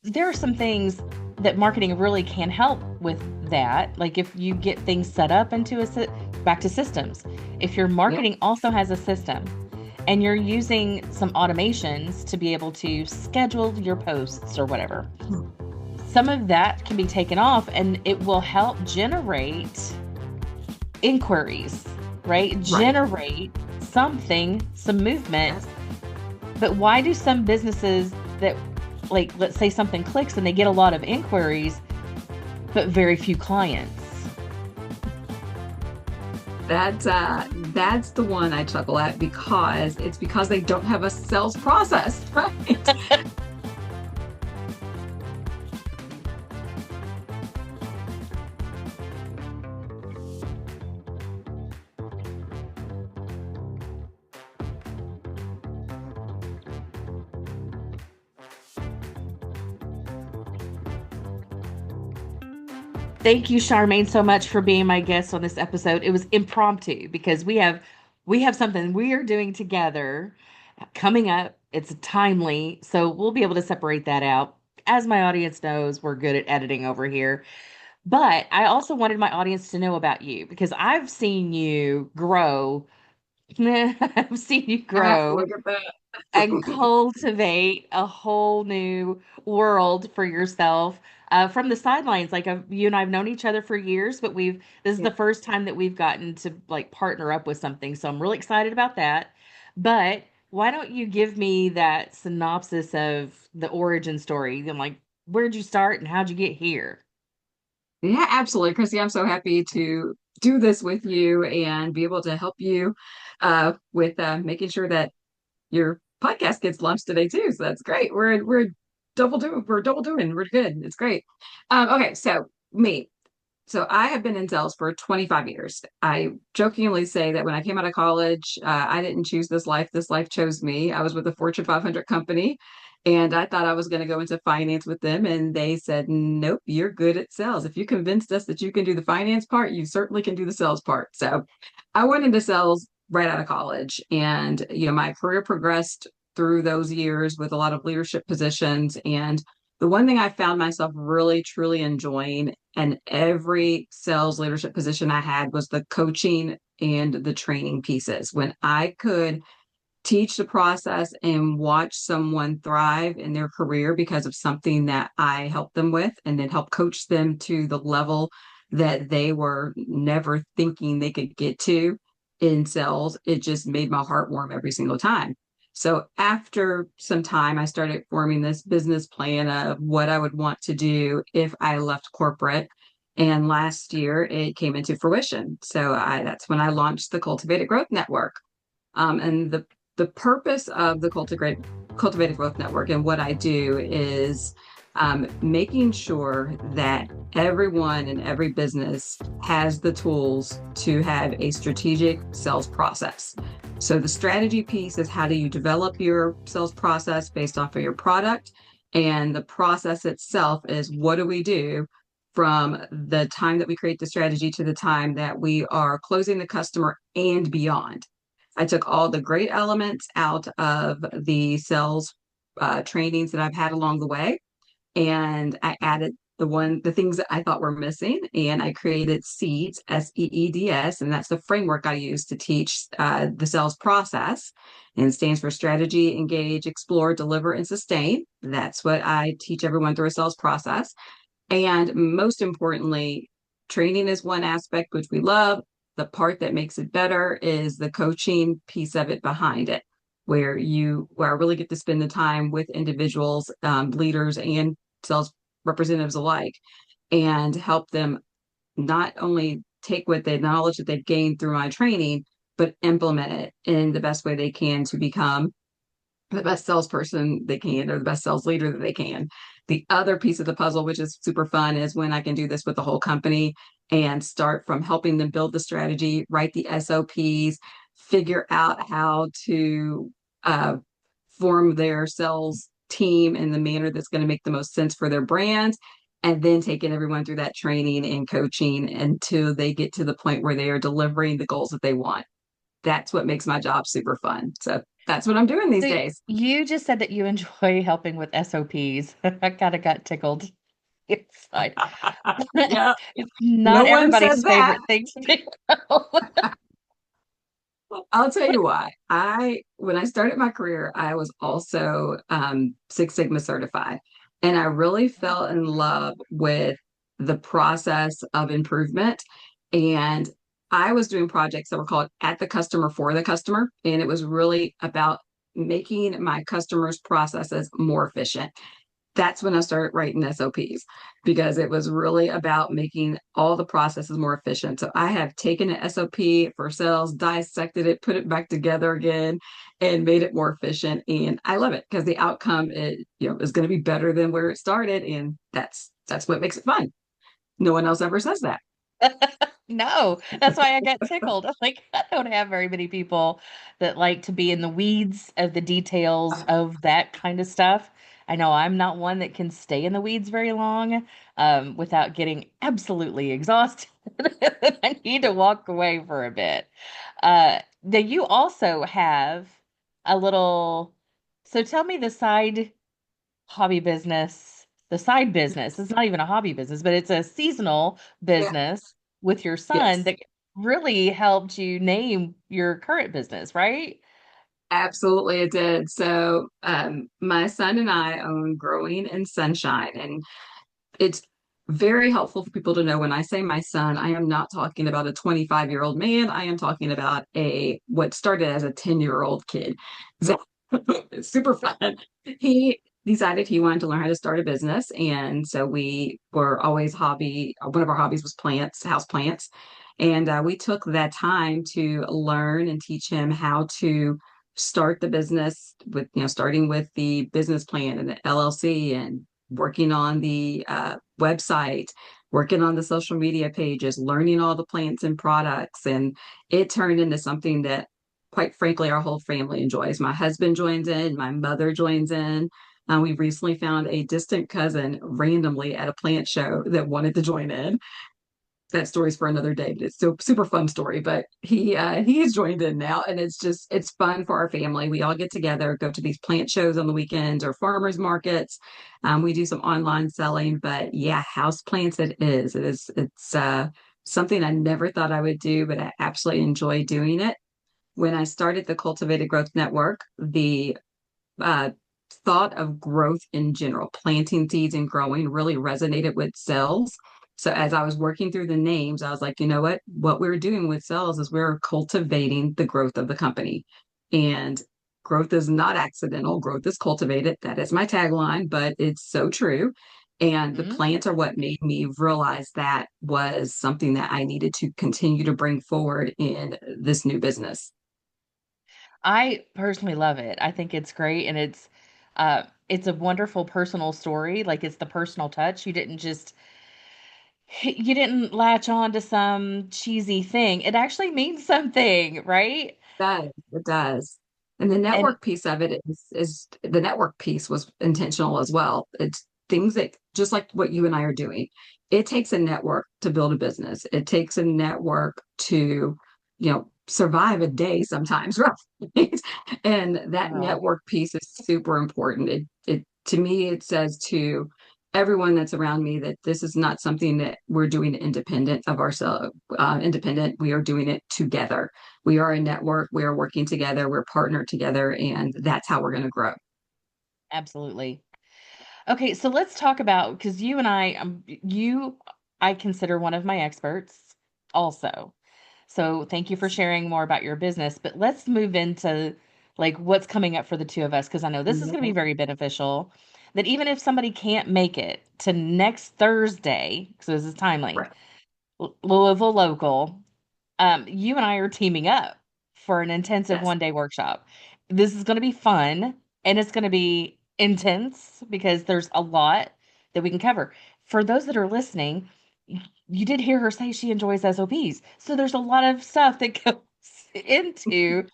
there are some things that marketing really can help with that. Like if you get things set up into back to systems. If your Yeah. marketing also has a system and you're using some automations to be able to schedule your posts or whatever, some of that can be taken off and it will help generate inquiries, right? Right. Generate something, some movement. Yes. But why do some businesses that, like, let's say something clicks and they get a lot of inquiries, but very few clients? That's the one I chuckle at because it's because they don't have a sales process, right? Thank you, Charmaine, so much for being my guest on this episode. It was impromptu because we have something we are doing together coming up. It's timely, so we'll be able to separate that out. As my audience knows, we're good at editing over here. But I also wanted my audience to know about you because I've seen you grow. I've seen you grow Look at and that. cultivate a whole new world for yourself from the sidelines. Like you and I've known each other for years, but this is Yeah. the first time that we've gotten to like partner up with something. So I'm really excited about that. But why don't you give me that synopsis of the origin story? And like, where'd you start and how'd you get here? Yeah, absolutely, Christy. I'm so happy to do this with you and be able to help you with making sure that your podcast gets launched today too. So that's great. We're double doing. We're double doing. We're good. It's great. Okay, so me. So I have been in sales for 25 years. I jokingly say that when I came out of college, I didn't choose this life. This life chose me. I was with a Fortune 500 company, and I thought I was going to go into finance with them. And they said, nope, you're good at sales. If you convinced us that you can do the finance part, you certainly can do the sales part. So I went into sales right out of college. And, my career progressed through those years with a lot of leadership positions. And the one thing I found myself really, truly enjoying and every sales leadership position I had was the coaching and the training pieces. When I could teach the process and watch someone thrive in their career because of something that I helped them with, and then help coach them to the level that they were never thinking they could get to in sales, it just made my heart warm every single time. So after some time, I started forming this business plan of what I would want to do if I left corporate. And last year it came into fruition. So that's when I launched the Cultivated Growth Network. And the purpose of the Cultivated Growth Network and what I do is making sure that everyone in every business has the tools to have a strategic sales process. So the strategy piece is how do you develop your sales process based off of your product? And the process itself is what do we do from the time that we create the strategy to the time that we are closing the customer and beyond. I took all the great elements out of the sales trainings that I've had along the way, and I added the things that I thought were missing, and I created SEEDS, S-E-E-D-S, and that's the framework I use to teach the sales process, and it stands for strategy, engage, explore, deliver, and sustain. That's what I teach everyone through a sales process. And most importantly, training is one aspect, which we love. The part that makes it better is the coaching piece of it behind it, where I really get to spend the time with individuals, leaders, and sales representatives alike, and help them not only take what the knowledge that they've gained through my training, but implement it in the best way they can to become the best salesperson they can or the best sales leader that they can. The other piece of the puzzle, which is super fun, is when I can do this with the whole company and start from helping them build the strategy, write the SOPs, figure out how to uh, form their sales team in the manner that's going to make the most sense for their brands. And then taking everyone through that training and coaching until they get to the point where they are delivering the goals that they want. That's what makes my job super fun. So that's what I'm doing these So days. you just said that you enjoy helping with SOPs. I kind of got tickled inside. Yeah, It's no not one everybody's said that. favorite thing to do. I'll tell you why. When I started my career, I was also Six Sigma certified, and I really fell in love with the process of improvement. And I was doing projects that were called At the Customer for the Customer, and it was really about making my customers' processes more efficient. That's when I started writing SOPs because it was really about making all the processes more efficient. So I have taken an SOP for sales, dissected it, put it back together again, and made it more efficient. And I love it because the outcome is going to be better than where it started, and that's what makes it fun. No one else ever says that. No, that's why I got tickled. I'm like, I don't have very many people that like to be in the weeds of the details of that kind of stuff. I know I'm not one that can stay in the weeds very long, without getting absolutely exhausted. I need to walk away for a bit. Then you also have a little, so tell me the side business. It's not even a hobby business, but it's a seasonal Yeah. business with your son Yes. that really helped you name your current business, right? Absolutely, it did. So, my son and I own Growing in Sunshine, and it's very helpful for people to know when I say my son, I am not talking about a 25-year-old man. I am talking about a what started as a 10-year-old kid. So it's super fun. He decided he wanted to learn how to start a business. And so we were always one of our hobbies was plants, house plants. And we took that time to learn and teach him how to start the business with, starting with the business plan and the LLC and working on the website, working on the social media pages, learning all the plants and products. And it turned into something that, quite frankly, our whole family enjoys. My husband joins in, my mother joins in. We recently found a distant cousin randomly at a plant show that wanted to join in. That story's for another day, but it's still super fun story. But he has joined in now, and it's fun for our family. We all get together, go to these plant shows on the weekends or farmers markets. We do some online selling, but yeah, house plants it's something I never thought I would do, but I absolutely enjoy doing it. When I started the Cultivated Growth Network, the uh, thought of growth in general, planting seeds and growing really resonated with cells. So as I was working through the names, I was like, you know what? What we're doing with cells is we're cultivating the growth of the company. And growth is not accidental, growth is cultivated. That is my tagline, but it's so true. And the Mhm. plants are what made me realize that was something that I needed to continue to bring forward in this new business. I personally love it. I think it's great, and it's a wonderful personal story. Like, it's the personal touch. You didn't latch on to some cheesy thing. It actually means something, right? Does. It does. And the And network piece of it is the network piece was intentional as well. It's things that just like what you and I are doing. It takes a network to build a business. It takes a network to, survive a day sometimes, right? And that well, network piece is super important. It to me it says to everyone that's around me that this is not something that we're doing independent of ourselves, independent. We are doing it together. We are a network. We are working together. We're partnered together, and that's how we're going to grow. absolutely. Okay, so let's talk about, because I consider one of my experts also. So thank you for sharing more about your business, but let's move into like what's coming up for the two of us, because I know this is going to be Mhm. very beneficial. That even if somebody can't make it to next Thursday, so this is timely, Right. Louisville local, you and I are teaming up for an intensive Yes. 1 day workshop. This is going to be fun and it's going to be intense because there's a lot that we can cover. For those that are listening, you did hear her say she enjoys SOPs. So there's a lot of stuff that goes into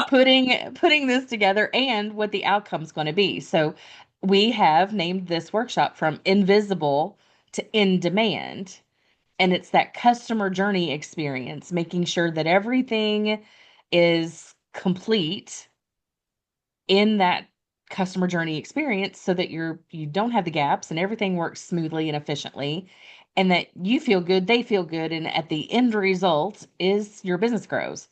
putting this together and what the outcome's going to be. So we have named this workshop from invisible to in demand, and it's that customer journey experience, making sure that everything is complete in that customer journey experience so that you don't have the gaps and everything works smoothly and efficiently and that you feel good, they feel good, and at the end result is your business grows,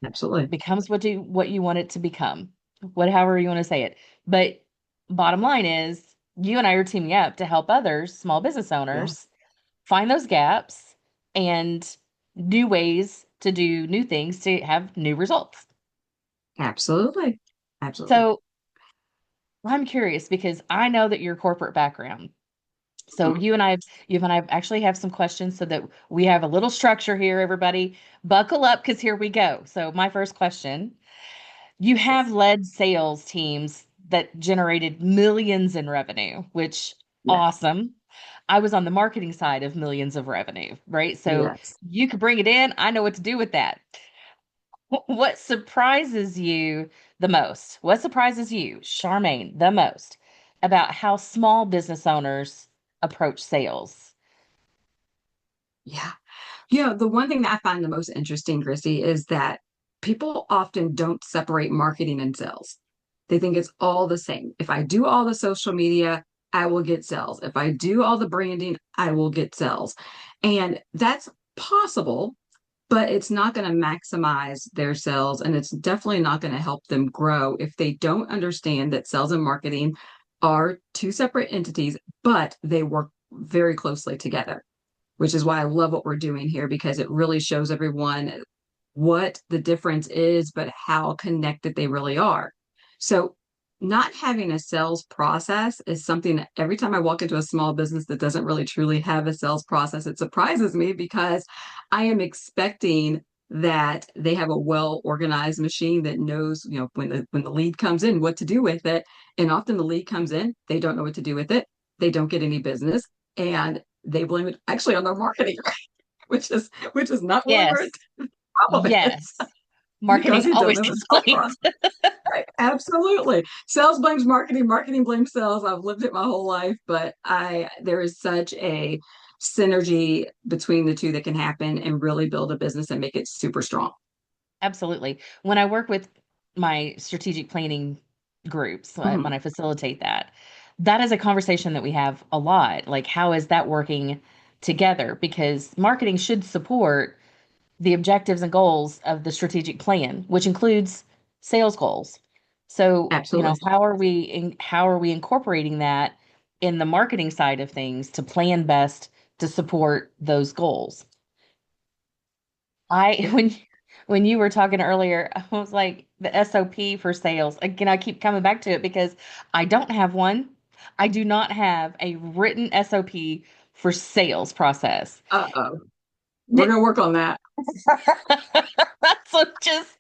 Absolutely. becomes what you want it to become, however you want to say it. But bottom line is you and I are teaming up to help others, small business Yeah, owners, find those gaps and new ways to do new things to have new results. absolutely. Absolutely. So I'm curious because I know that your corporate background. So Mhm. you and I actually have some questions so that we have a little structure here, everybody. Buckle up because here we go. So my first question, you have Yes. led sales teams that generated millions in revenue, which Yes. awesome. I was on the marketing side of millions of revenue, right? So Yes. you could bring it in. I know what to do with that. What surprises you the most? What surprises you, Charmaine, the most about how small business owners approach sales? Yeah. The one thing that I find the most interesting, Chrissy, is that people often don't separate marketing and sales. They think it's all the same. If I do all the social media, I will get sales. If I do all the branding, I will get sales. And that's possible, but it's not going to maximize their sales. And it's definitely not going to help them grow if they don't understand that sales and marketing are two separate entities, but they work very closely together, which is why I love what we're doing here because it really shows everyone what the difference is, but how connected they really are. So, not having a sales process is something that every time I walk into a small business that doesn't really truly have a sales process, it surprises me because I am expecting that they have a well organized machine that knows, when the lead comes in, what to do with it. And often the lead comes in, they don't know what to do with it. They don't get any business, and they blame it actually on their marketing, which is not really where Yes. the problem is Yes. because Marketing you don't always have a gets sales blamed. process. Right. Absolutely. Sales blames marketing, marketing blames sales. I've lived it my whole life, but I there is such a synergy between the two that can happen and really build a business and make it super strong. Absolutely. When I work with my strategic planning groups, when Mhm. I facilitate that, that is a conversation that we have a lot. Like, how is that working together? Because marketing should support the objectives and goals of the strategic plan, which includes sales goals. So, Absolutely. how are we incorporating that in the marketing side of things to plan best to support those goals? I Yeah. when you were talking earlier, I was like the SOP for sales. Again, I keep coming back to it because I don't have one. I do not have a written SOP for sales process. Uh-oh. We're gonna work on that. So just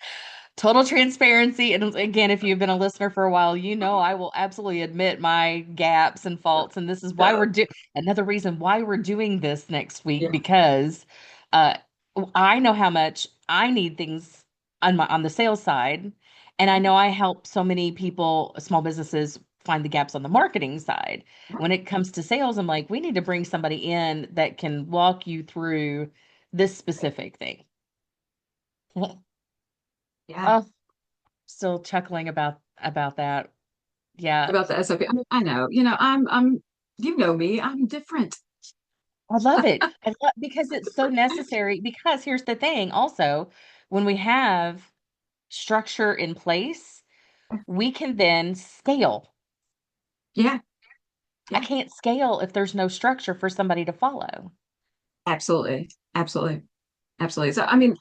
total transparency. And again, if you've been a listener for a while, you know I will absolutely admit my gaps and faults. And this is why So, we're doing another reason why we're doing this next week yeah. because uh, I know how much I need things on the sales side, and I know I help so many people, small businesses, find the gaps on the marketing side. When it comes to sales, I'm like, we need to bring somebody in that can walk you through this specific thing. Yeah. Oh, still chuckling about that. Yeah, About the SOP. I know. You know me. I'm different. I love it. I love because it's so necessary. Because here's the thing, also, when we have structure in place, we can then scale. Yeah. I Yeah. can't scale if there's no structure for somebody to follow. Absolutely. Absolutely. Absolutely. So, I mean,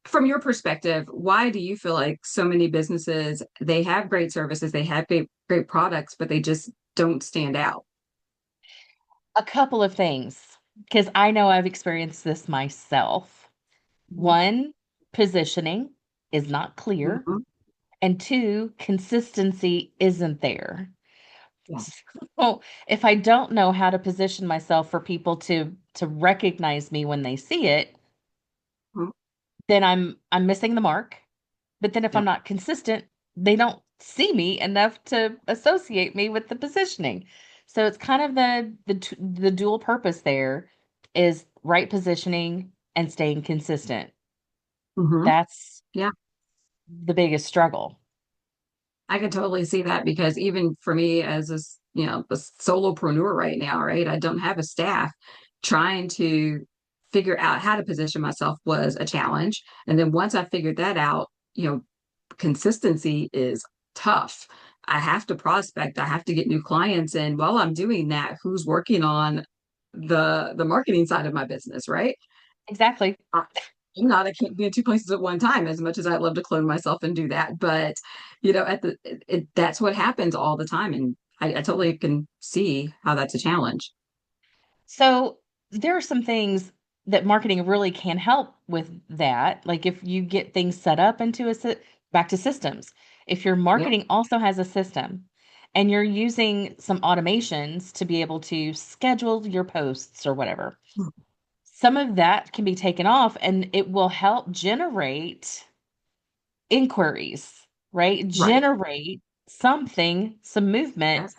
from your perspective, why do you feel like so many businesses, they have great services, they have great products, but they just don't stand out? A couple of things, because I know I've experienced this myself. Mhm. One, positioning is not clear, Mhm. and two, consistency isn't there. Yeah. So if I don't know how to position myself for people to recognize me when they see it, Mhm. then I'm missing the mark. But then if I'm Yeah. not consistent, they don't see me enough to associate me with the positioning. So it's kind of the dual purpose there is right positioning and staying consistent. Hmm. That's Yeah. the biggest struggle. I could totally see that because even for me as a solopreneur right now, right? I don't have a staff. Trying to figure out how to position myself was a challenge. And then once I figured that out, consistency is tough. I have to prospect, I have to get new clients. And while I'm doing that, who's working on the marketing side of my business, right? Exactly. I- I'm not, I can't be in two places at one time as much as I'd love to clone myself and do that. But, that's what happens all the time. And I totally can see how that's a challenge. So there are some things that marketing really can help with that. Like if you get things set up into back to systems. If your Yeah. marketing also has a system and you're using some automations to be able to schedule your posts or whatever, some of that can be taken off and it will help generate inquiries, right? Right. Generate something, some movement. Yes.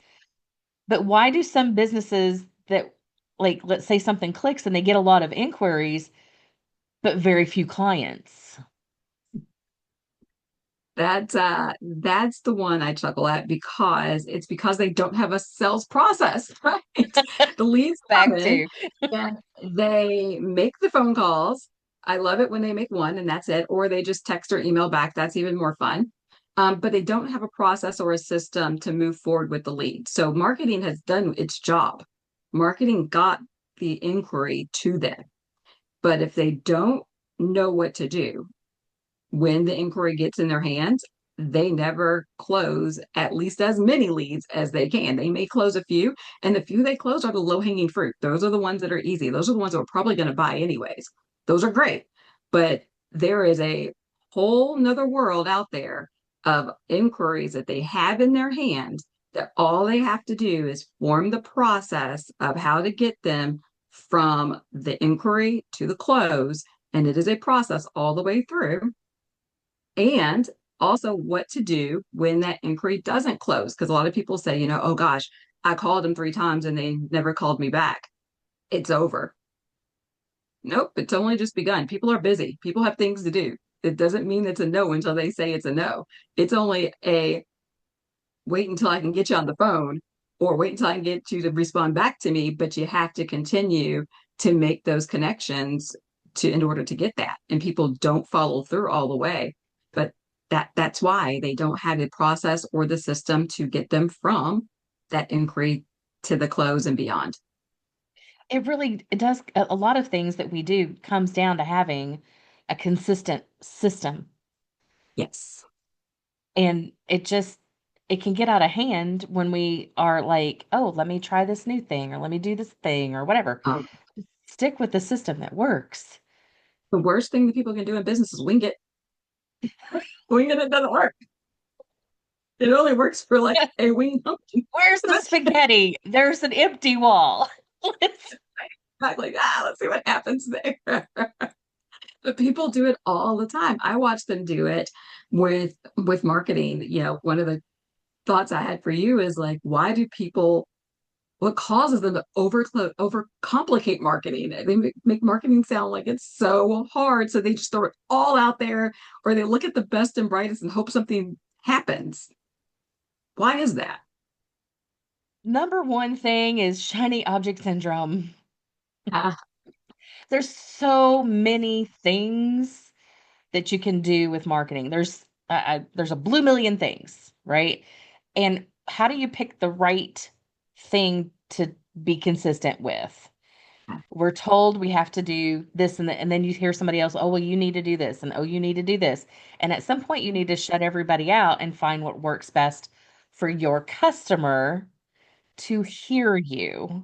But why do some businesses that, like, let's say something clicks and they get a lot of inquiries, but very few clients? That's the one I chuckle at because it's because they don't have a sales process, right? The leads come Back in to and they make the phone calls. I love it when they make one and that's it, or they just text or email back. That's even more fun. But they don't have a process or a system to move forward with the lead. So marketing has done its job. Marketing got the inquiry to them. But if they don't know what to do, when the inquiry gets in their hands, they never close at least as many leads as they can. They may close a few, and the few they close are the low hanging fruit. Those are the ones that are easy. Those are the ones that are probably going to buy anyways. Those are great. But there is a whole nother world out there of inquiries that they have in their hands that all they have to do is form the process of how to get them from the inquiry to the close. And it is a process all the way through and also what to do when that inquiry doesn't close. Because a lot of people say, oh gosh, I called them 3 times and they never called me back. It's over. Nope, it's only just begun. People are busy, people have things to do. It doesn't mean it's a no until they say it's a no. It's only a wait until I can get you on the phone or wait until I can get you to respond back to me. But you have to continue to make those connections in order to get that. And people don't follow through all the way. But that's why they don't have the process or the system to get them from that inquiry to the close and beyond. it does a lot of things that we do comes down to having a consistent system. Yes. And it can get out of hand when we are like, oh, let me try this new thing or let me do this thing or whatever. Stick with the system that works. The worst thing that people can do in business is wing it. Wing it doesn't work. It only works for like a wing. Where's the spaghetti? There's an empty wall. Let's- Like, let's see what happens there. But people do it all the time. I watch them do it with marketing. One of the thoughts I had for you is like, why do people what causes them to overcomplicate marketing? They make marketing sound like it's so hard. So they just throw it all out there, or they look at the best and brightest and hope something happens. Why is that? Number one thing is shiny object syndrome. Ah, There's so many things that you can do with marketing. There's a blue million things, right? And how do you pick the right thing to be consistent with? We're told we have to do this and then you hear somebody else, oh, well, you need to do this and oh, you need to do this. And at some point you need to shut everybody out and find what works best for your customer to hear you.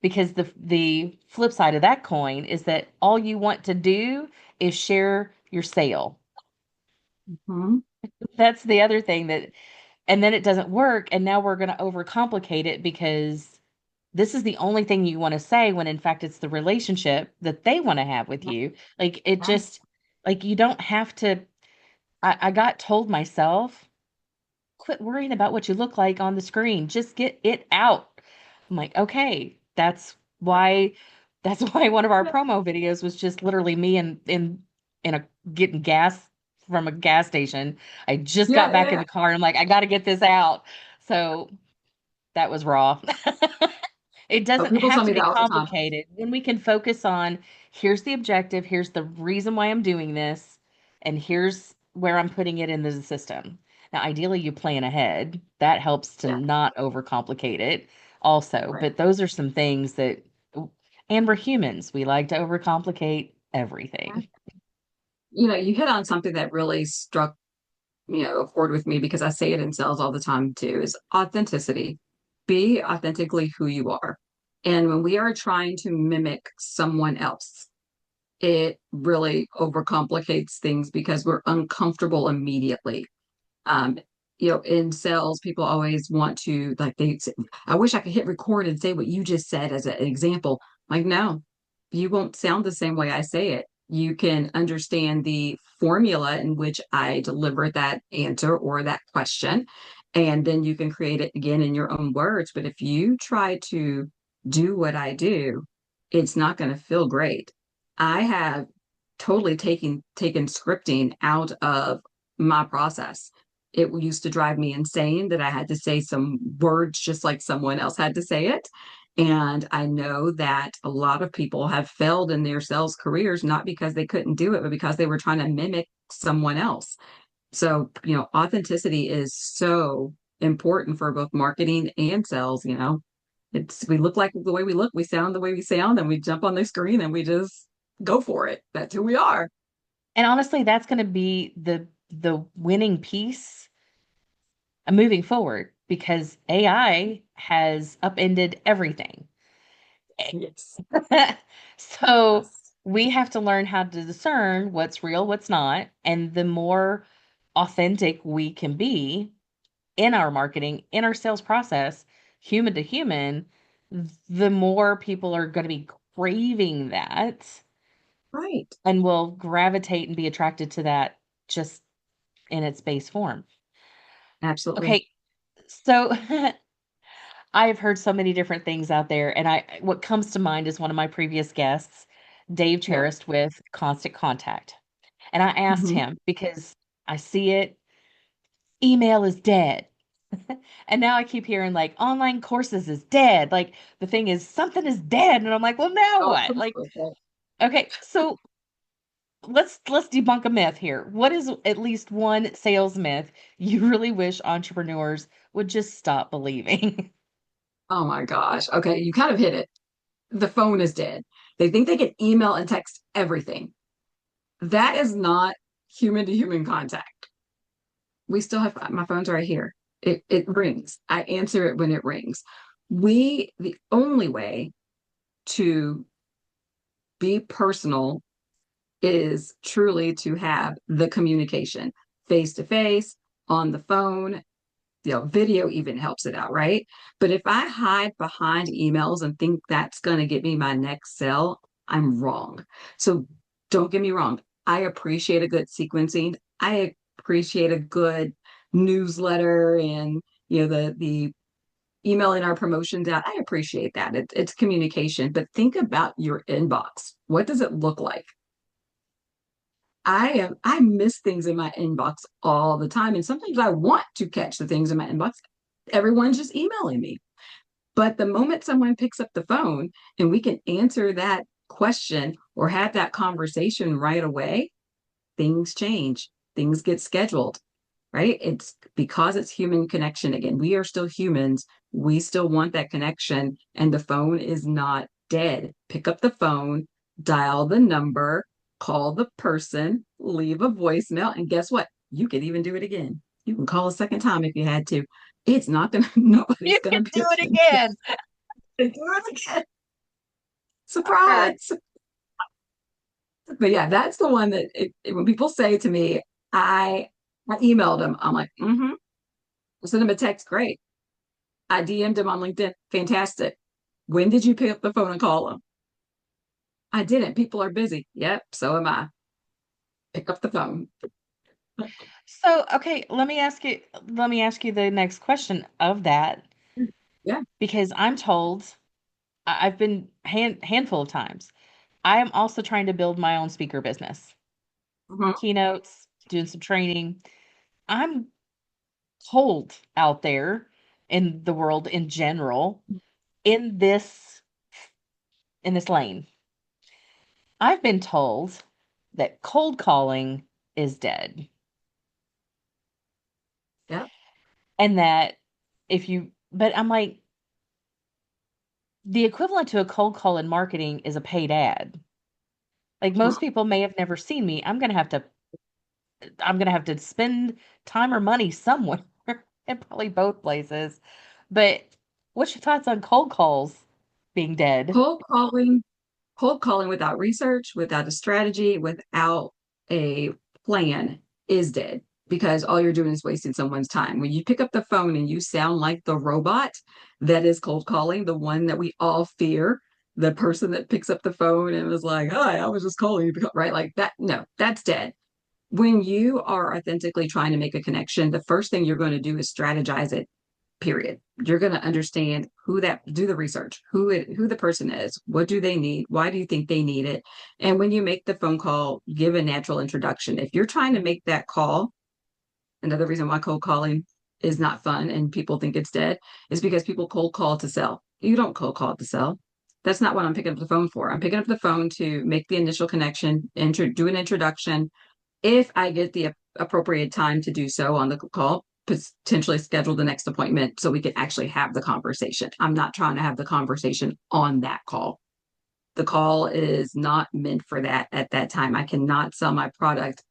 Because the flip side of that coin is that all you want to do is share your sale. mhm. That's the other thing that, and then it doesn't work. And now we're going to overcomplicate it because this is the only thing you want to say when in fact it's the relationship that they want to have with you. Like it just, Yes. like you don't have to. I got told myself, quit worrying about what you look like on the screen. Just get it out. I'm like, okay, why that's why one of our promo videos was just literally me in a getting gas from a gas station. I just Yeah, got back in yeah. the car and I'm like, I got to get this out. So that was raw. It Oh, doesn't people have tell to me be that all the time. complicated when we can focus on here's the objective, here's the reason why I'm doing this, and here's where I'm putting it into the system. Now, ideally, you plan ahead. That helps to Yeah, not overcomplicate it also. right. But those are some things that, and we're humans, we like to overcomplicate everything. You hit on something that really struck, a chord with me because I say it in sales all the time too, is authenticity. Be authentically who you are. And when we are trying to mimic someone else, it really overcomplicates things because we're uncomfortable immediately. Um, in sales, people always want to like they say, I wish I could hit record and say what you just said as an example. Like, no, you won't sound the same way I say it. You can understand the formula in which I deliver that answer or that question, and then you can create it again in your own words. But if you try to do what I do, it's not going to feel great. I have totally taken scripting out of my process. It used to drive me insane that I had to say some words just like someone else had to say it. And I know that a lot of people have failed in their sales careers, not because they couldn't do it, but because they were trying to mimic someone else. So, authenticity is so important for both marketing and sales. We look like the way we look, we sound the way we sound, and we jump on the screen and we just go for it. That's who we are. And honestly, that's going to be the winning piece moving forward because AI has upended everything. Yes. So Yes. we have to learn how to discern what's real, what's not, and the more authentic we can be in our marketing, in our sales process, human to human, the more people are going to be craving that Right. and will gravitate and be attracted to that just in its base form. Absolutely. Okay, so I've heard so many different things out there, and what comes to mind is one of my previous guests, Dave Yeah. Charist with Constant Contact. And I asked Mhm. him because I see it, email is dead. And now I keep hearing like online courses is dead. Like the thing is something is dead. And I'm like, well, now Oh, what? Like, okay. okay, so let's debunk a myth here. What is at least one sales myth you really wish entrepreneurs would just stop believing? Oh my gosh. Okay, you kind of hit it. The phone is dead. They think they can email and text everything. That is not human to human contact. We still have my phone's right here. It rings. I answer it when it rings. The only way to be personal is truly to have the communication face to face, on the phone. Video even helps it out, right? But if I hide behind emails and think that's going to get me my next sale, I'm wrong. So don't get me wrong. I appreciate a good sequencing. I appreciate a good newsletter and the emailing our promotions out. I appreciate that. It's communication, but think about your inbox. What does it look like? I miss things in my inbox all the time. And sometimes I want to catch the things in my inbox. Everyone's just emailing me. But the moment someone picks up the phone and we can answer that question or have that conversation right away, things change. Things get scheduled, right? It's because it's human connection again. We are still humans. We still want that connection, and the phone is not dead. Pick up the phone, dial the number, call the person, leave a voicemail, and guess what? You can even do it again. You can call a second time if you had to. It's not gonna, nobody's You gonna can be do it offended. again. Do it again. Uh, Surprise. But yeah, that's the one that when people say to me, I I emailed them, I'm like, mm-hmm. I sent them a text, great. I DM'd him on LinkedIn. Fantastic. When did you pick up the phone and call him? I didn't. People are busy. Yep, so am I. Pick up the phone. So, okay, let me ask you the next question of that Yeah. because I'm told I've been handful of times. I am also trying to build my own speaker business. Mhm. Keynotes, doing some training. I'm cold out there in the world in general in this lane. I've been told that cold calling is dead Yeah. and that but I'm like, the equivalent to a cold call in marketing is a paid ad. Like most people may have never seen me. I'm going to have to spend time or money somewhere and probably both places. But what's your thoughts on cold calls being dead? Cold calling, cold calling without research, without a strategy, without a plan is dead because all you're doing is wasting someone's time. When you pick up the phone and you sound like the robot, that is cold calling, the one that we all fear. The person that picks up the phone and was like, "Hi, I was just calling you," right? Like that. No, that's dead. When you are authentically trying to make a connection, the first thing you're going to do is strategize it, period. You're going to understand do the research, who the person is, what do they need, why do you think they need it? And when you make the phone call, give a natural introduction. If you're trying to make that call, another reason why cold calling is not fun and people think it's dead is because people cold call to sell. You don't cold call to sell. That's not what I'm picking up the phone for. I'm picking up the phone to make the initial connection, do an introduction, if I get the appropriate time to do so on the call, potentially schedule the next appointment so we can actually have the conversation. I'm not trying to have the conversation on that call. The call is not meant for that at that time. I cannot sell my product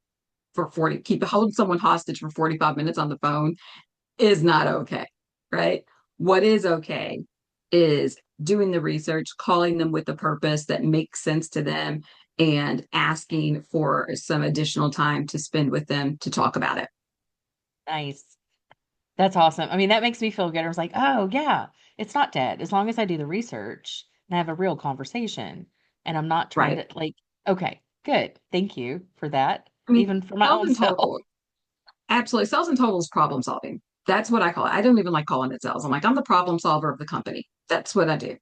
for 40, keep holding someone hostage for 45 minutes on the phone is not okay, right? What is okay is doing the research, calling them with a purpose that makes sense to them, and asking for some additional time to spend with them to talk about it. Nice. That's awesome. I mean, that makes me feel good. I was like, oh, yeah, it's not dead as long as I do the research and have a real conversation. And I'm not trying Right. to, like, okay, good. Thank you for that, I mean, even for my sales own and self. total, absolutely. Sales and total is problem solving. That's what I call it. I don't even like calling it sales. I'm the problem solver of the company. That's what I do.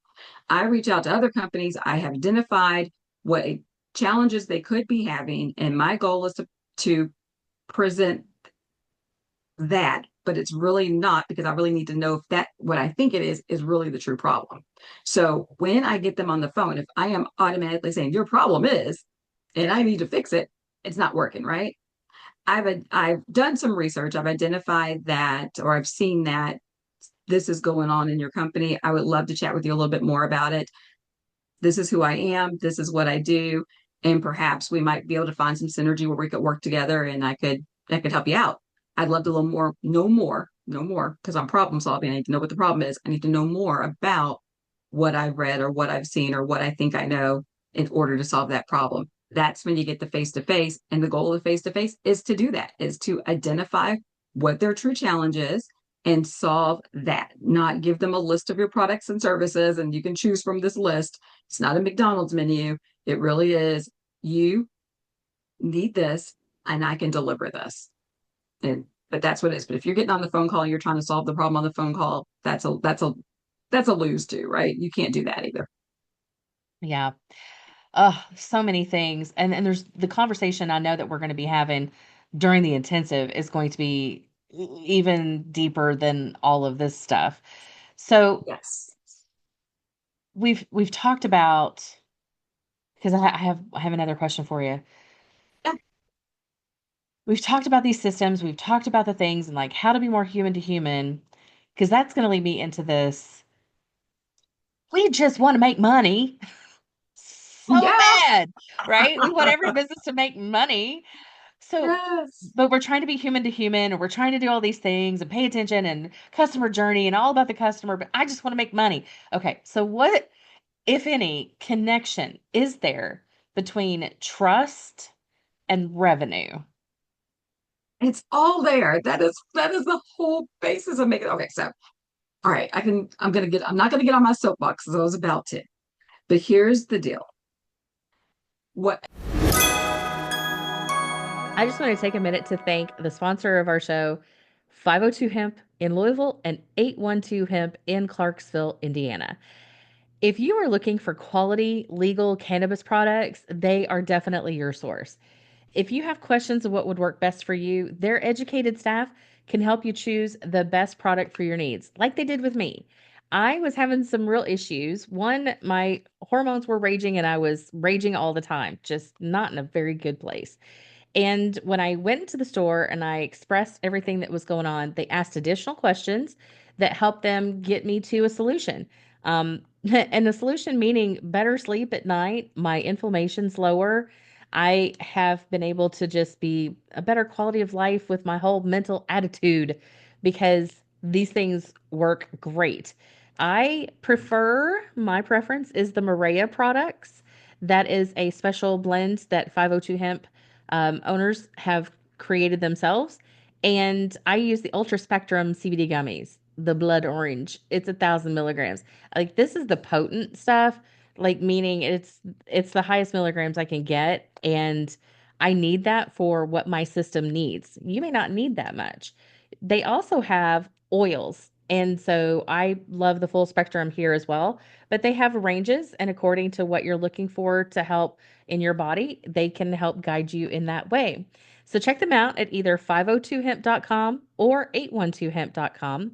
I reach out to other companies. I have identified what challenges they could be having, and my goal is to present that, but it's really not because I really need to know if that what I think it is really the true problem. So when I get them on the phone, if I am automatically saying your problem is, and I need to fix it, it's not working, right? I've done some research. I've identified that, or I've seen that this is going on in your company. I would love to chat with you a little bit more about it. This is who I am. This is what I do, and perhaps we might be able to find some synergy where we could work together, and I could help you out. I'd love to learn more, know more, because I'm problem solving. I need to know what the problem is. I need to know more about what I've read or what I've seen or what I think I know in order to solve that problem. That's when you get the face to face. And the goal of face to face is to do that, is to identify what their true challenge is and solve that, not give them a list of your products and services and you can choose from this list. It's not a McDonald's menu. It really is, you need this and I can deliver this. And but that's what it is. But if you're getting on the phone call and you're trying to solve the problem on the phone call, that's a lose too, right? You can't do that either. Yeah. So many things. And there's the conversation I know that we're going to be having during the intensive is going to be even deeper than all of this stuff. So Yes. we've talked about, because I have another question for you. Yeah. We've talked about these systems, we've talked about the things and like how to be more human to human, because that's going to lead me into this. We just want to make money so Yeah. bad, right? We want every business to make money. So, Yes. but we're trying to be human to human, and we're trying to do all these things and pay attention and customer journey and all about the customer, but I just want to make money. Okay, so what, if any, connection is there between trust and revenue? It's all there. That is the whole basis of making. Okay, so all right, I'm not gonna get on my soapbox as I was about to, but here's the deal. What I just want to take a minute to thank the sponsor of our show, 502 Hemp in Louisville and 812 Hemp in Clarksville, Indiana. If you are looking for quality legal cannabis products, they are definitely your source. If you have questions of what would work best for you, their educated staff can help you choose the best product for your needs, like they did with me. I was having some real issues. One, my hormones were raging and I was raging all the time, just not in a very good place. And when I went into the store and I expressed everything that was going on, they asked additional questions that helped them get me to a solution. And the solution meaning better sleep at night, my inflammation's lower. I have been able to just be a better quality of life with my whole mental attitude because these things work great. My preference is the Maria products. That is a special blend that 502 Hemp owners have created themselves. And I use the Ultra Spectrum CBD gummies, the blood orange. It's 1,000 milligrams. Like this is the potent stuff, like meaning it's the highest milligrams I can get, and I need that for what my system needs. You may not need that much. They also have oils. And so I love the full spectrum here as well, but they have ranges, and according to what you're looking for to help in your body, they can help guide you in that way. So check them out at either 502hemp.com or 812hemp.com.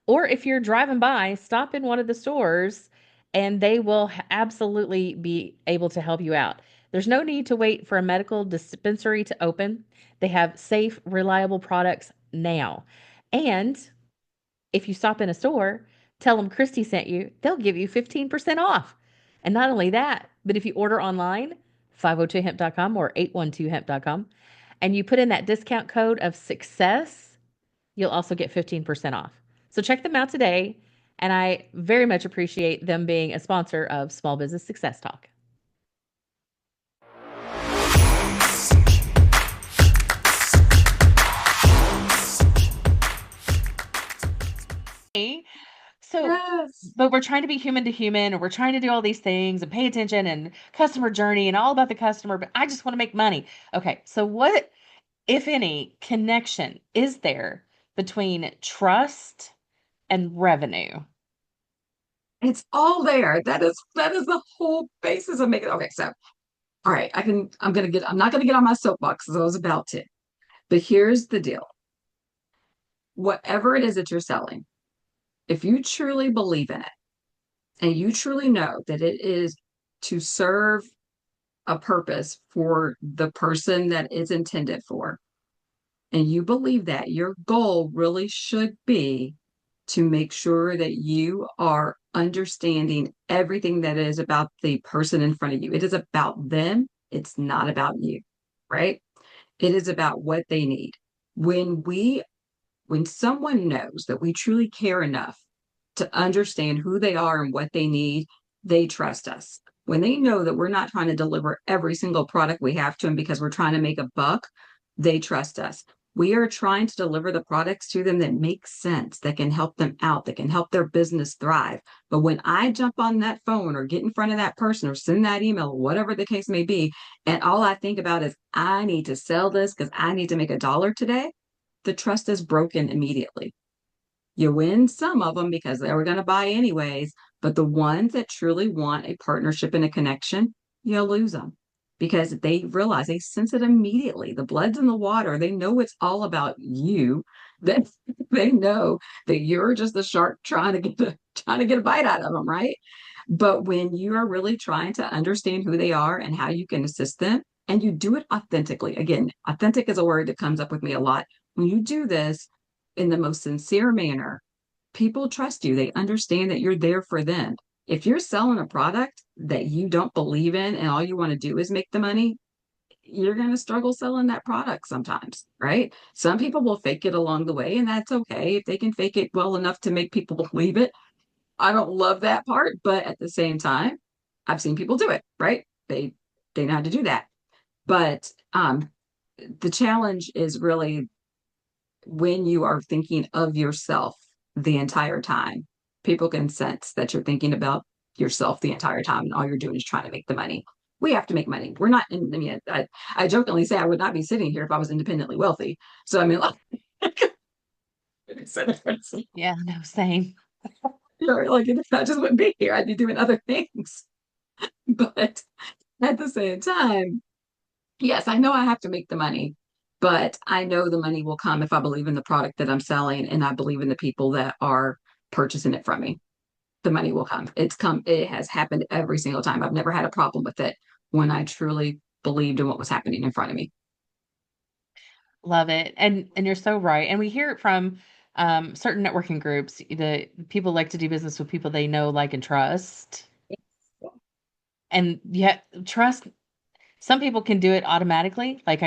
Or if you're driving by, stop in one of the stores and they will absolutely be able to help you out. There's no need to wait for a medical dispensary to open. They have safe, reliable products now. And if you stop in a store, tell them Christy sent you, they'll give you 15% off. And not only that, but if you order online, 502hemp.com or 812hemp.com, and you put in that discount code of success, you'll also get 15% off. So check them out today. And I very much appreciate them being a sponsor of Small Business Success Talk. So, Yes. but we're trying to be human to human, and we're trying to do all these things and pay attention and customer journey and all about the customer, but I just want to make money. Okay, so what, if any, connection is there between trust and revenue? It's all there. That is the whole basis of making. Okay, so all right, I'm not gonna get on my soapbox as I was about to. But here's the deal. Whatever it is that you're selling, if you truly believe in it and you truly know that it is to serve a purpose for the person that it's intended for, and you believe that, your goal really should be to make sure that you are understanding everything that is about the person in front of you. It is about them, it's not about you, right? It is about what they need. When we when someone knows that we truly care enough to understand who they are and what they need, they trust us. When they know that we're not trying to deliver every single product we have to them because we're trying to make a buck, they trust us. We are trying to deliver the products to them that make sense, that can help them out, that can help their business thrive. But when I jump on that phone or get in front of that person or send that email, whatever the case may be, and all I think about is, I need to sell this because I need to make $1 today, the trust is broken immediately. You win some of them because they were going to buy anyways, but the ones that truly want a partnership and a connection, you lose them because they realize, they sense it immediately. The blood's in the water. They know it's all about you. That they know that you're just the shark trying to get a bite out of them, right? But when you are really trying to understand who they are and how you can assist them, and you do it authentically, again, authentic is a word that comes up with me a lot. When you do this in the most sincere manner, people trust you. They understand that you're there for them. If you're selling a product that you don't believe in and all you want to do is make the money, you're going to struggle selling that product sometimes, right? Some people will fake it along the way, and that's okay. If they can fake it well enough to make people believe it, I don't love that part, but at the same time, I've seen people do it, right? They know how to do that. But the challenge is really when you are thinking of yourself the entire time, people can sense that you're thinking about yourself the entire time, and all you're doing is trying to make the money. We have to make money. We're not, I mean, I jokingly say I would not be sitting here if I was independently wealthy. So, I mean, like, Yeah, no, same. like, I just wouldn't be here. I'd be doing other things. But at the same time, Yes, I know I have to make the money, but I know the money will come if I believe in the product that I'm selling and I believe in the people that are purchasing it from me. The money will come. It has happened every single time. I've never had a problem with it when I truly believed in what was happening in front of me. Love it. And you're so right. And we hear it from certain networking groups. The people like to do business with people they know, like, and trust. And yet trust, some people can do it automatically. Like,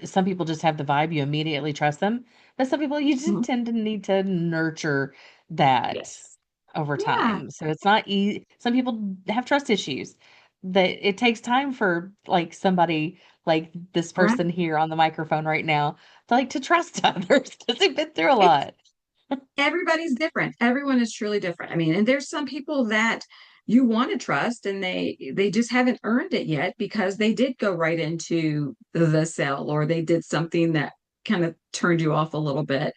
some people just have the vibe, you immediately trust them. But some people, you just Mhm. tend to need to nurture that Yes. over Yeah. time. So it's not easy. Some people have trust issues that it takes time for, like, somebody like this Right. person here on the microphone right now to, like, to trust others because they've been through a lot. Everybody's different. Everyone is truly different. I mean, and there's some people that you want to trust and they just haven't earned it yet because they did go right into the sell or they did something that kind of turned you off a little bit.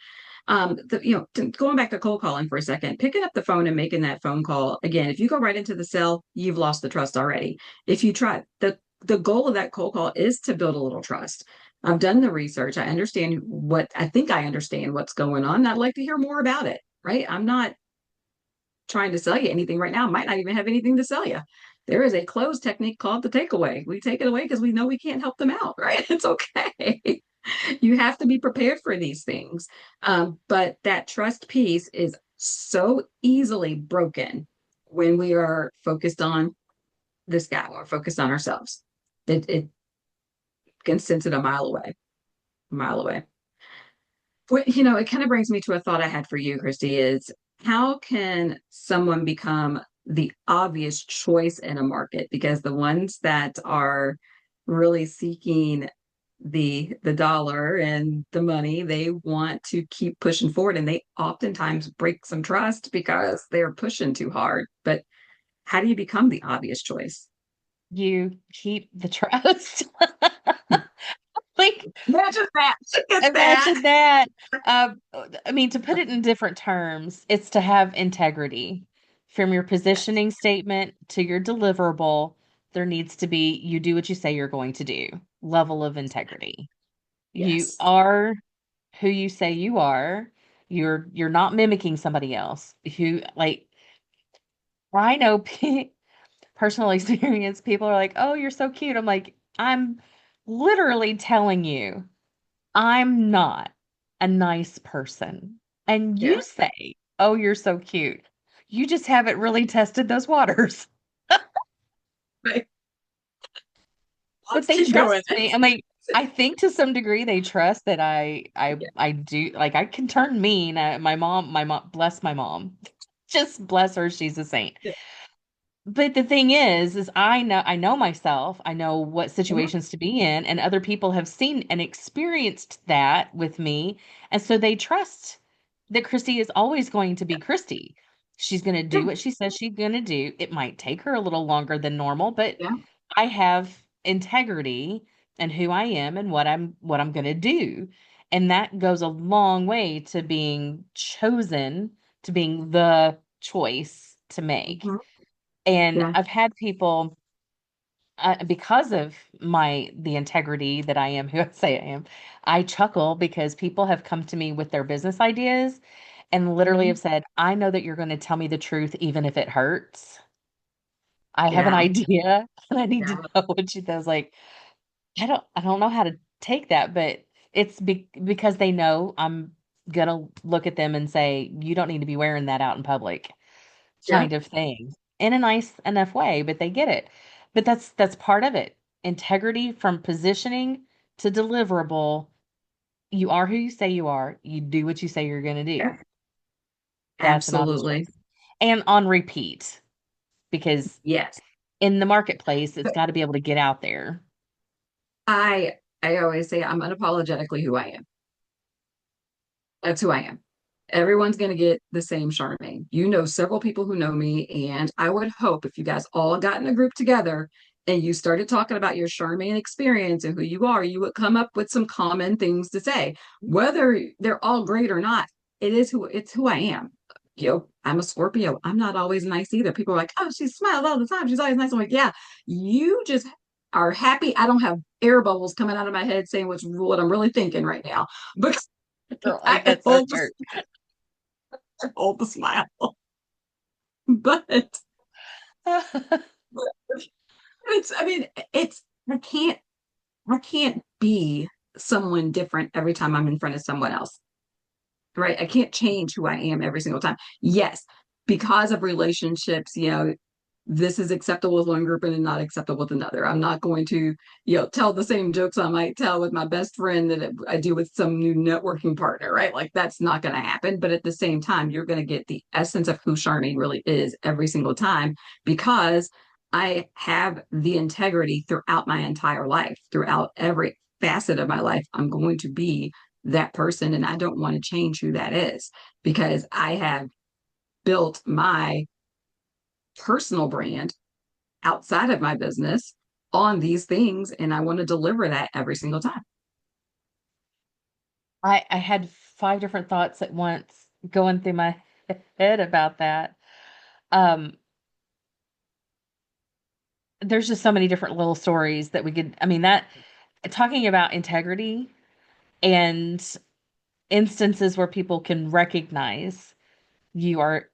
Going back to cold calling for a second, picking up the phone and making that phone call again, if you go right into the sell, you've lost the trust already. If you try the goal of that cold call is to build a little trust. I've done the research. I think I understand what's going on. I'd like to hear more about it, right? I'm not trying to sell you anything right now. I might not even have anything to sell you. There is a close technique called the takeaway. We take it away because we know we can't help them out, right? It's okay. You have to be prepared for these things. But that trust piece is so easily broken when we are focused on this guy or focused on ourselves. It can sense it a mile away. It kind of brings me to a thought I had for you, Christy, is how can someone become the obvious choice in a market? Because the ones that are really seeking the dollar and the money, they want to keep pushing forward and they oftentimes break some trust because they're pushing too hard. But how do you become the obvious choice? You keep the trust. Like, Imagine that. Look at that. imagine that. I mean, to put it in different terms, it's to have integrity. From your Yes. positioning statement to your deliverable, there needs to be, you do what you say you're going to do, level of integrity. You Yes. are who you say you are. You're not mimicking somebody else. Who, like, I know personal experience, people are like, "Oh, you're so cute." I'm like, "I'm literally telling you I'm not a nice person." And you Yeah. say, "Oh, you're so cute." You just haven't really tested those waters. Right. But Let's they keep going. trust me. I'm like, I think to some degree they trust that Yeah. I do, like, I can turn mean. My mom, bless my mom. Just bless her, she's a saint. Yeah. But the thing is I know myself. I know what situations to be in, and other people have seen and experienced that with me. And so they trust that Christy is always going to be Christy. She's going to do Yeah. what she says she's going to do. It might take her a little longer than normal, but Yeah. I have integrity and who I am and what I'm going to do. And that goes a long way to being chosen, to being the choice to make. Mhm. And Yeah. I've had people, because of the integrity that I am, who I say I am, I chuckle because people have come to me with their business ideas and literally Mhm. have said, "I know that you're going to tell me the truth even if it hurts. I have an Yeah. idea and I need to Yeah. know what you." I was like, I don't know how to take that, but it's because they know I'm gonna look at them and say, "You don't need to be wearing that out in public," Yeah. kind of thing, in a nice enough way, but they get it. But that's part of it. Integrity from positioning to deliverable. You are who you say you are. You do what you say you're going to do. Yeah. That's an obvious Absolutely. choice. And on repeat, because Yes. in the marketplace, it's But got to be able to get out there. I always say I'm unapologetically who I am. That's who I am. Everyone's going to get the same Charmaine. You know several people who know me, and I would hope if you guys all got in a group together and you started talking about your Charmaine experience and who you are, you would come up with some common things to say. Whether they're all great or not, it's who I am. I'm a Scorpio. I'm not always nice either. People are like, "Oh, she smiles all the time. She's always nice." I'm like, "Yeah, you just are happy. I don't have air bubbles coming out of my head saying what I'm really thinking right now. But Girl, I that's so true. hold the smile. But it's I mean, it's I can't be someone different every time I'm in front of someone else, right? I can't change who I am every single time. Yes, because of relationships, this is acceptable with one group and not acceptable with another. I'm not going to, tell the same jokes I might tell with my best friend that I do with some new networking partner, right? Like that's not going to happen. But at the same time, you're going to get the essence of who Charmaine really is every single time because I have the integrity throughout my entire life, throughout every facet of my life. I'm going to be that person, and I don't want to change who that is because I have built my personal brand outside of my business on these things, and I want to deliver that every single time. I had five different thoughts at once going through my head about that. Um, there's just so many different little stories that we could, I mean, that talking about integrity and instances where people can recognize you are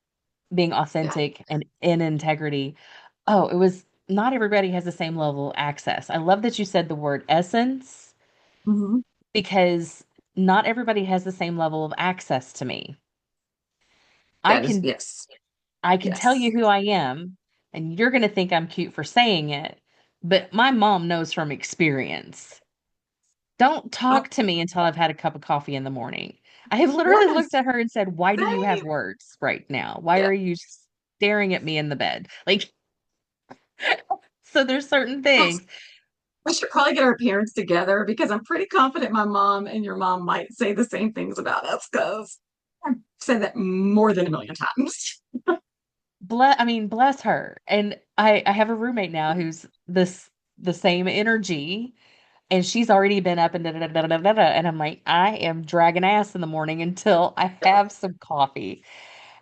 being Yeah. authentic and in integrity. Oh, it was not everybody has the same level of access. I love that you said the word essence Mm-hmm. because not everybody has the same level of access to me. I That is, can yes, I can tell you yes. who I am and you're going to think I'm cute for saying it, but my mom knows from experience. Don't Oh, talk to me until I've had a cup of coffee in the morning. I have literally looked yes, at her and said, "Why do you have same. words right now? Why Yeah. are you staring at me in the bed?" Like, so there's certain Well, things. we should probably get our parents together because I'm pretty confident my mom and your mom might say the same things about us because I've said that more than a million times. Bless her. And I have a roommate now who's the same energy, and she's already been up and da, da, da, da, da, da, da, and I'm like, I am dragging ass in the morning until I have some coffee.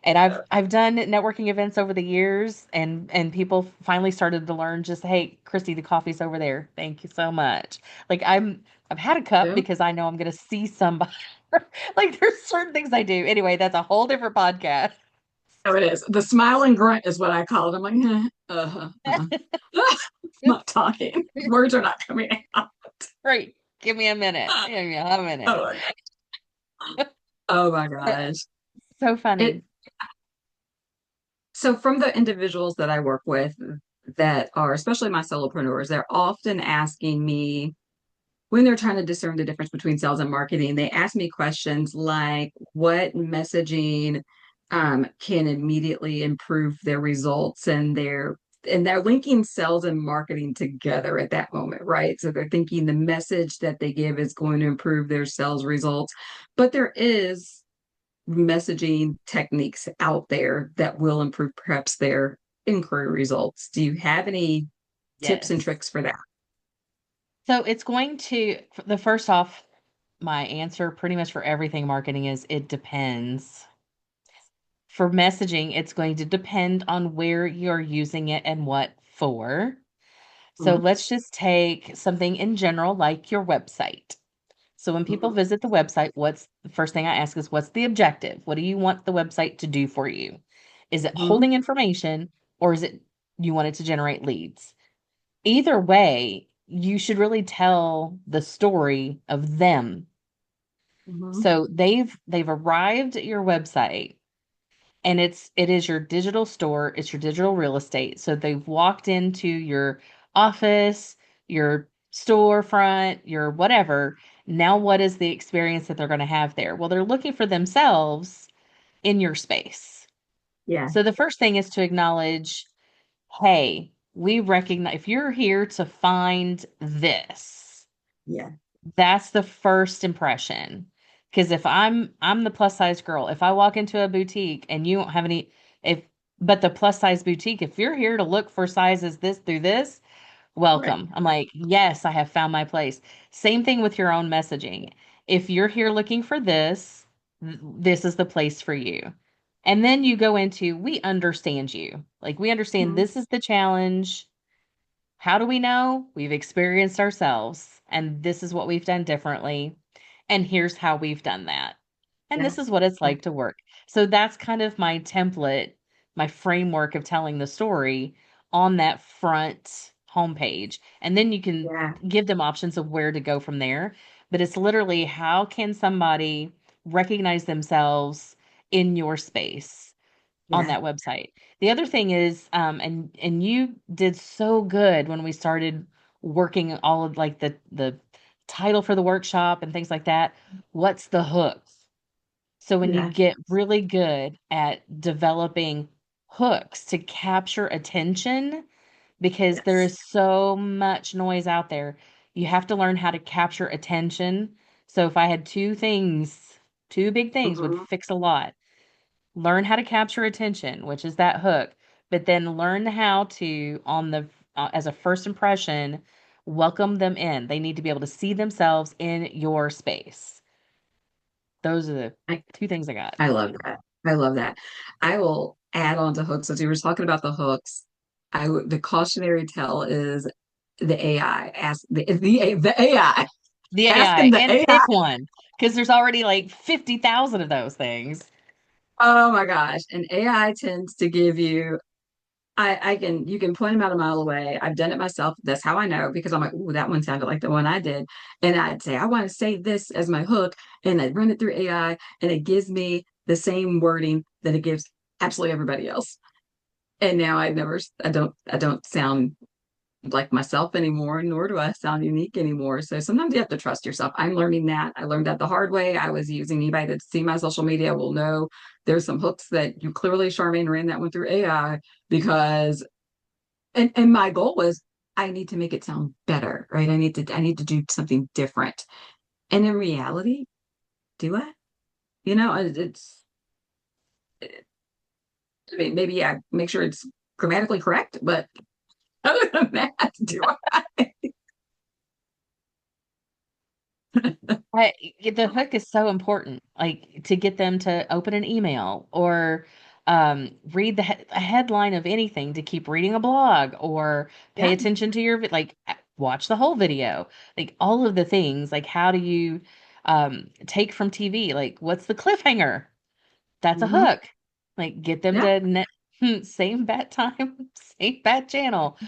And I've done networking events over the years, and people finally started to learn just, hey, Christy, the coffee's over there. Thank you so much. Like I've had a cup Yeah. because I know I'm gonna see somebody. Like there's certain things I do. Anyway, that's a whole different podcast. Oh, it is. The smiling grunt is what I call it. I'm like, not talking. Words are not coming out. Right. Give me a minute. Give me a minute. Oh, oh my gosh. So It funny. so from the individuals that I work with that are especially my solopreneurs, they're often asking me when they're trying to discern the difference between sales and marketing, they ask me questions like what messaging can immediately improve their results and they're linking sales and marketing together at that moment, right? So they're thinking the message that they give is going to improve their sales results, but there is messaging techniques out there that will improve perhaps their inquiry results. Do you have any tips and Yes. tricks for that? So it's going to, the first off, my answer pretty much for everything marketing is it depends. For messaging, it's going to depend on where you're using it and what for. So Mhm, let's just take something in general, like your website. So when people mhm, visit the website, what's the first thing I ask is, what's the objective? What do you want the website to do for you? Is it mhm, holding information or is it you want it to generate leads? Either way, you should really tell the story of them. mhm, So they've arrived at your website and it is your digital store, it's your digital real estate. So they've walked into your office, your storefront, your whatever. Now what is the experience that they're going to have there? Well, they're looking for themselves in your space. yeah, So the first thing is to acknowledge, hey, we recognize if you're here to find this, yeah, that's the first impression. Because if I'm the plus size girl, if I walk into a boutique and you don't have any, if but the plus size boutique, if you're here to look for sizes this through this, right. welcome. I'm like, yes, I have found my place. Same thing with your own messaging. If you're here looking for this, this is the place for you. And then you go into, we understand you. Like we understand Mhm, this is the challenge. How do we know? We've experienced ourselves, and this is what we've done differently, and here's how we've done that. And Yeah. this is what it's like to work. So that's kind of my template, my framework of telling the story on that front homepage. And then you can Yeah. give them options of where to go from there. But it's literally how can somebody recognize themselves in your space on Yeah. that website. The other thing is, and you did so good when we started working all of like the title for the workshop and things like that. What's the hook? So when you Yeah. get really good at developing hooks to capture attention, because there Yes. is so much noise out there, you have to learn how to capture attention. So if I had two big things would Hmm. fix a lot. Learn how to capture attention, which is that hook, but then learn how to, on the as a first impression, welcome them in. They need to be able to see themselves in your space. Those are the I, two things I got. I love that. I love that. I will add on to hooks. As you were talking about the hooks, the cautionary tale is the AI. Ask the AI. The AI, Asking the and AI. pick one, because there's already like 50,000 of those things. Oh my gosh. And AI tends to give you I can you can point them out a mile away. I've done it myself. That's how I know because I'm like, ooh, that one sounded like the one I did. And I'd say, I want to save this as my hook. And I'd run it through AI and it gives me the same wording that it gives absolutely everybody else. And now I don't sound like myself anymore, nor do I sound unique anymore. So sometimes you have to trust yourself. I'm learning that. I learned that the hard way. I was using anybody that see my social media will know there's some hooks that you clearly, Charmaine, ran that one through AI because and my goal was I need to make it sound better, right? I need to do something different. And in reality, do I? You know, it's I mean maybe yeah, make sure it's grammatically correct, but other than that, do I? I, the hook is so important, like to get them to open an email or read a headline of anything, to keep reading a blog or pay Yeah. attention to your like watch the whole video, like all of the things. Like how do you take from TV? Like what's the cliffhanger? That's a Hmm. hook. Like get them Yeah. to same bat time, same bat channel.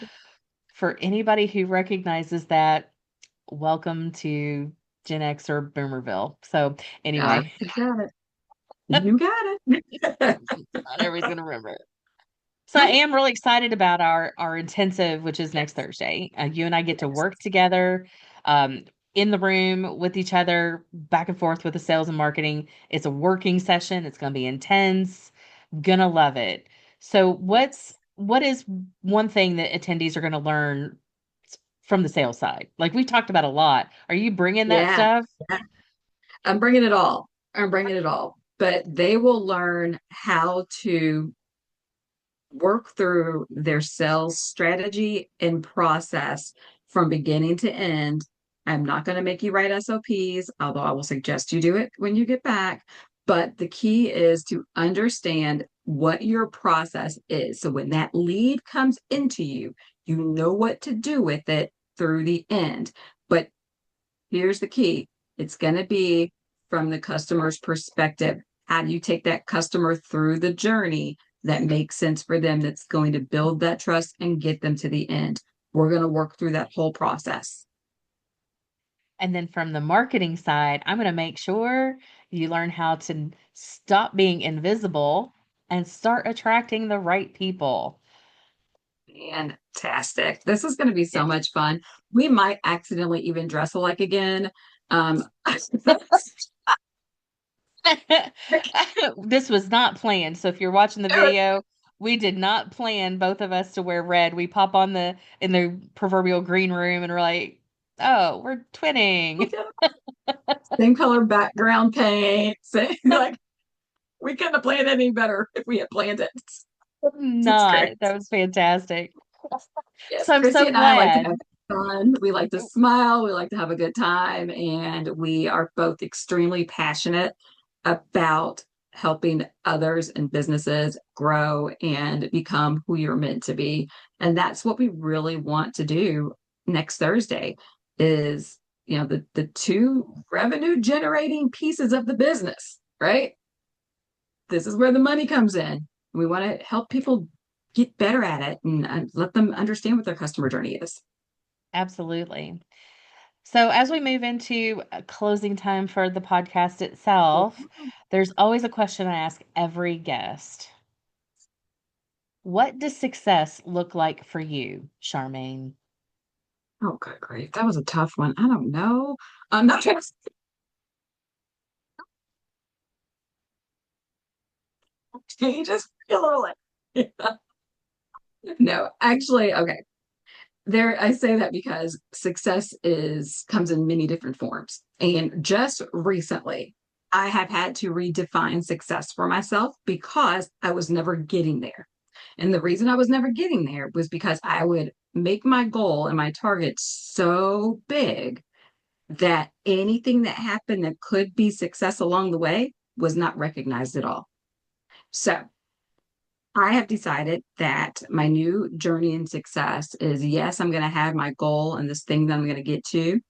For anybody who recognizes that, welcome to Gen X or Boomerville. So anyway, You got it. You got it. not everybody's gonna remember it. So I am really excited about our intensive, which is next Yes. Thursday. You and I get to Yes. work together, in the room with each other, back and forth with the sales and marketing. It's a working session. It's going to be intense. Gonna love it. So Yes. what is one thing that attendees are going to learn from the sales side? Like we talked about a lot. Are you bringing that Yeah. stuff? Yeah. I'm bringing it all. I'm bringing it all. But they will learn how to work through their sales strategy and process from beginning to end. I'm not going to make you write SOPs, although I will suggest you do it when you get back. But the key is to understand what your process is. So when that lead comes into you, you know what to do with it through the end. But here's the key, it's going to be from the customer's perspective. How do you take that customer through the journey that makes sense for them, that's going to build that trust and get them to the end? We're going to work through that whole process. And then from the marketing side, I'm going to make sure you learn how to stop being invisible and start attracting the right people. Fantastic. This is going to be so much fun. We might accidentally even dress alike again. This was not planned. So if you're watching the video, we did not plan both of us to wear red. We pop on the in the proverbial green room and we're like, "Oh, we're twinning." Same color background paint. Like we couldn't have planned it any better if we had planned it. It's Not. great. That was fantastic. Yes, So I'm Christy so and I like to glad. have fun. We like to smile. We like to have a good time. And we are both extremely passionate about helping others and businesses grow and become who you're meant to be. And that's what we really want to do next Thursday is, the two revenue generating pieces of the business, right? This is where the money comes in. We want to help people get better at it and let them understand what their customer journey is. Absolutely. So, as we move into closing time for the podcast itself, there's always a question I ask every guest. What does success look like for you, Charmaine? Oh, good grief. That was a tough one. I don't know. I'm not trying to change this a little bit. No, actually, okay. There, I say that because success comes in many different forms. And just recently, I have had to redefine success for myself because I was never getting there. And the reason I was never getting there was because I would make my goal and my target so big that anything that happened that could be success along the way was not recognized at all. So I have decided that my new journey in success is yes, I'm going to have my goal and this thing that I'm going to get to.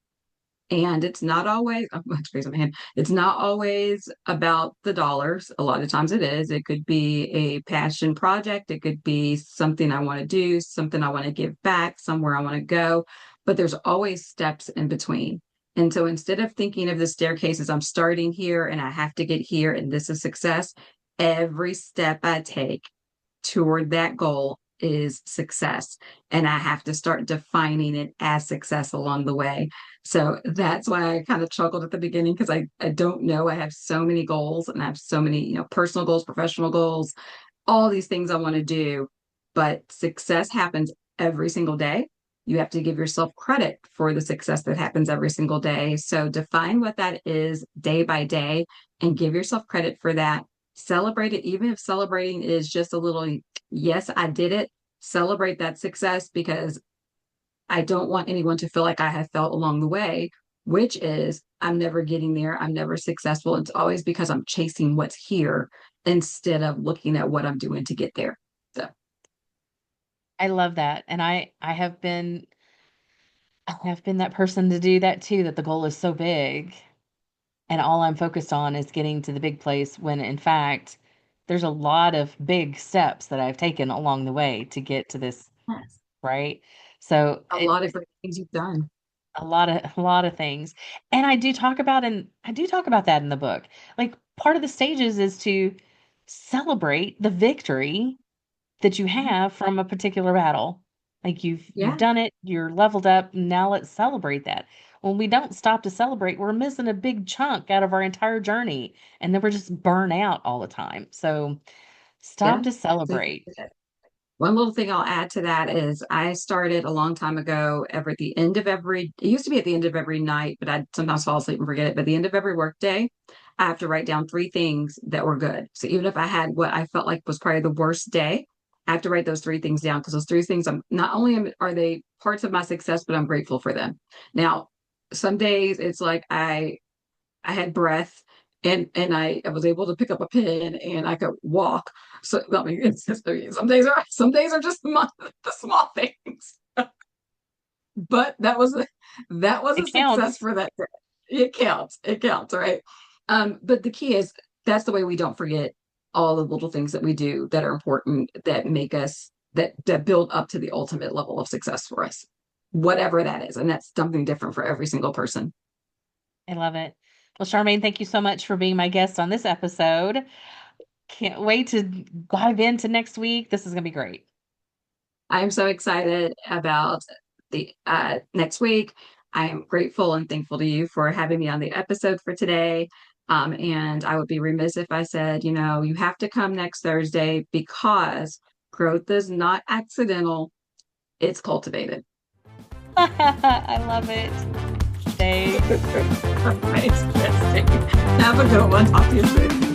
And it's not always, let's raise my hand. It's not always about the dollars. A lot of times it is. It could be a passion project. It could be something I want to do, something I want to give back, somewhere I want to go. But there's always steps in between. And so instead of thinking of the staircase as I'm starting here and I have to get here and this is success, every step I take toward that goal is success. And I have to start defining it as success along the way. So that's why I kind of chuckled at the beginning because I don't know. I have so many goals and I have so many, personal goals, professional goals, all these things I want to do. But success happens every single day. You have to give yourself credit for the success that happens every single day. So define what that is day by day and give yourself credit for that. Celebrate it, even if celebrating is just a little, yes, I did it. Celebrate that success because I don't want anyone to feel like I have felt along the way, which is I'm never getting there. I'm never successful. It's always because I'm chasing what's here instead of looking at what I'm doing to get there. So, I love that. And I have been that person to do that too, that the goal is so big and all I'm focused on is getting to the big place when in fact there's a lot of big steps that I've taken along the way to get to this, yes, right? So a it lot of great things you've done. a lot of things. And I do talk about that in the book. Like part of the stages is to celebrate the victory that you have from a particular battle. Like you've Yeah, done it, you're leveled up, now let's celebrate that. When we don't stop to celebrate, we're missing a big chunk out of our entire journey, and then we're just burn out all the time. So stop yeah. to celebrate. One little thing I'll add to that is I started a long time ago, it used to be at the end of every night, but I'd sometimes fall asleep and forget it. But at the end of every workday, I have to write down three things that were good. So even if I had what I felt like was probably the worst day, I have to write those three things down because those three things are they parts of my success, but I'm grateful for them. Now, some days it's like I had breath and I was able to pick up a pen and I could walk. So I mean, it's just some days are just the small things. But that was a It success counts. for that day. It counts. It counts, right? But the key is that's the way we don't forget all the little things that we do that are important that make us that build up to the ultimate level of success for us, whatever that is. And that's something different for every single person. I love it. Well, Charmaine, thank you so much for being my guest on this episode. Can't wait to dive into next week. This is going to be great. I am so excited about the next week. I am grateful and thankful to you for having me on the episode for today. And I would be remiss if I said, you have to come next Thursday because growth is not accidental, it's cultivated. I love it. Thanks. Thanks, Christy. Have a good one. Talk to you soon.